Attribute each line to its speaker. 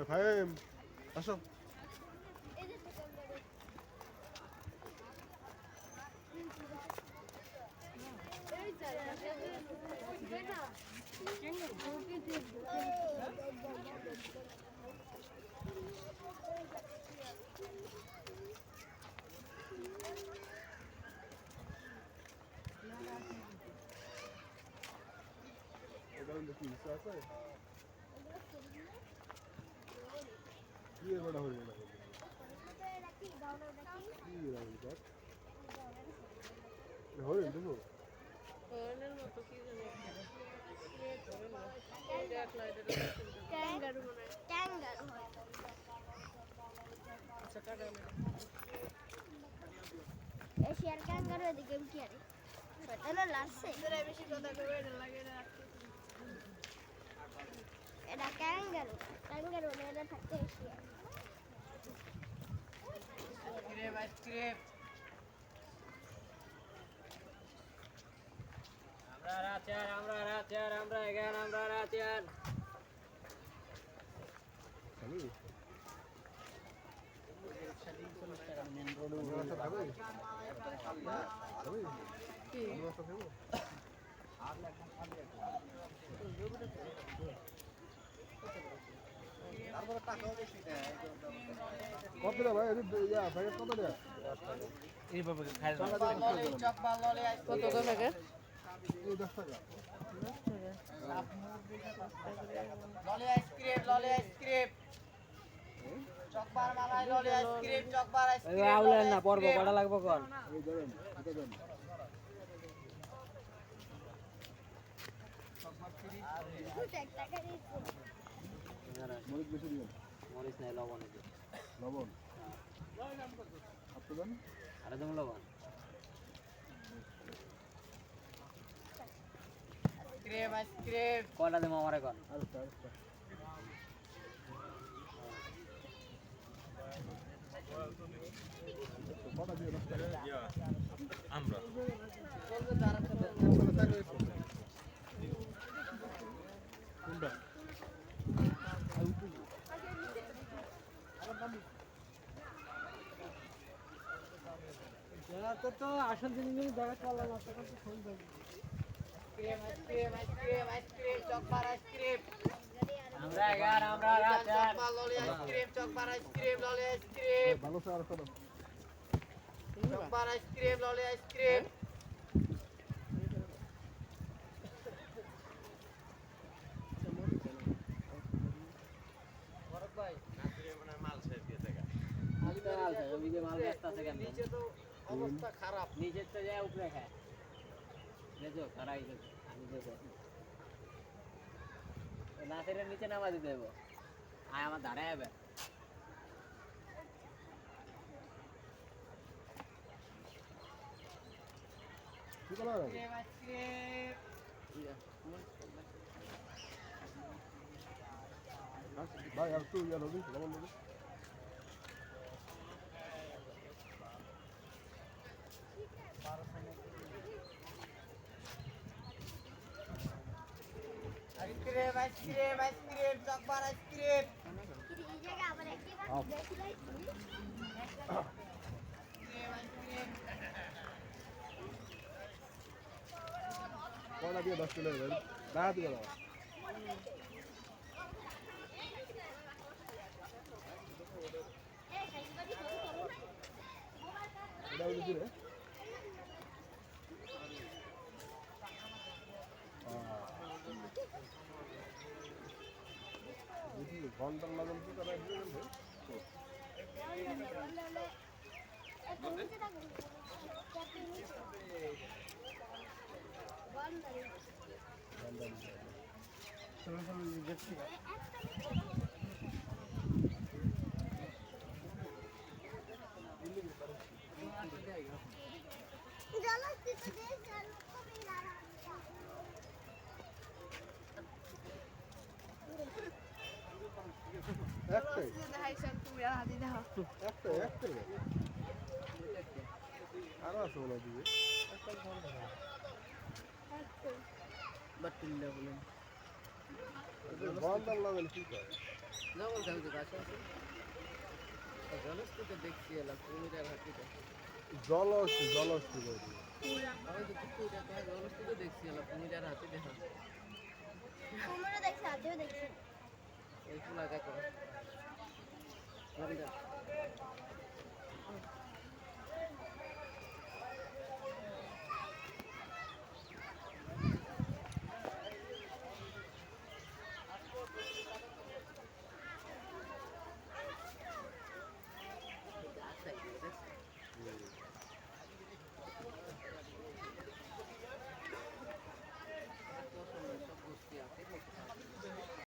Speaker 1: ফাহিম আসো। কি আছে কি বড় হয়ে গেল হয়ে দেখো হরনের মতো কি জানি ক্যাঙ্গারু মনে হয় ক্যাঙ্গারু হয় আচ্ছা কাটা এশিয়ার ক্যাঙ্গারু এদিকে কি আরে শয়তানের লাসছে এরা বেশি কথা কইবে না লাগে না এটা ক্যাঙ্গারু ক্যাঙ্গারু মেয়েরা থাকতে এশিয়া ক্রেপ আইসক্রিম আমরা এখানে আমরা রাচার কত রে ভাই প্যাকেট কত রে এইভাবে খাই কত করে প্যাকেট এই 10 টাকা ললি আইসক্রিম চকবার মালাই ললি আইসক্রিম চকবার আইসক্রিম এই আউলেন না পড়ব কটা লাগবে কোন এই ধরেন এটা দেন চকবার ফ্রি এক টাকা দিছি মরিচ বেশি দিন মরিচ নাই লবণ আছে লবণ হ্যাঁ নাম কত আপনি দেন আরে দেন লবণ আইসক্রিম কয়টা দেবো আমারে কোন আচ্ছা কটা দিয়ে আমরা কোনটা তো আসল জিনিস দেখা করলাম না তখন তো ফোন করবো আইসক্রিম চকবার আইসক্রিম আমরা চকবার ললি আইসক্রিম চকবার আইসক্রিম ললি আইসক্রিম ভালো স্যার চলো চকবার আইসক্রিম ললি আইসক্রিম ভরত ভাই নাসিরে মনে মাল ছেড়ে দিয়ে দেখা মাল ব্যস্ত আছে কেন নিচে তো অবস্থা খারাপ নিচে তো যায় উপরে খায় দেখো খারাই আমি দেখো নাসিরের নিচে নামা দিতে দেবো আয় আমার দাঁড়ায় যাবে ভাই আর তুই আর হবি লবণ দেবো আইসক্রিম চকবার আইসক্রিম কয়টা দিয়ে 10 কিলো দেবেন টাকা দিয়ে দাও এটা হলো কি রে ঘন্টা লাগান কি করা একটাই আরো আছে বলে দিবে ঘন্টা লাগান কি করে জলস্থিত দেখছি এলা কুমিরের হাতিটা
Speaker 2: জলস্থিত
Speaker 1: আমি তো কুকুরটা জলস্থিত দেখছি এলা কুমিরের হাতি দেখা
Speaker 3: কুমিরও দেখছি, হাতিও দেখছি।
Speaker 1: এই ফুলা দেখো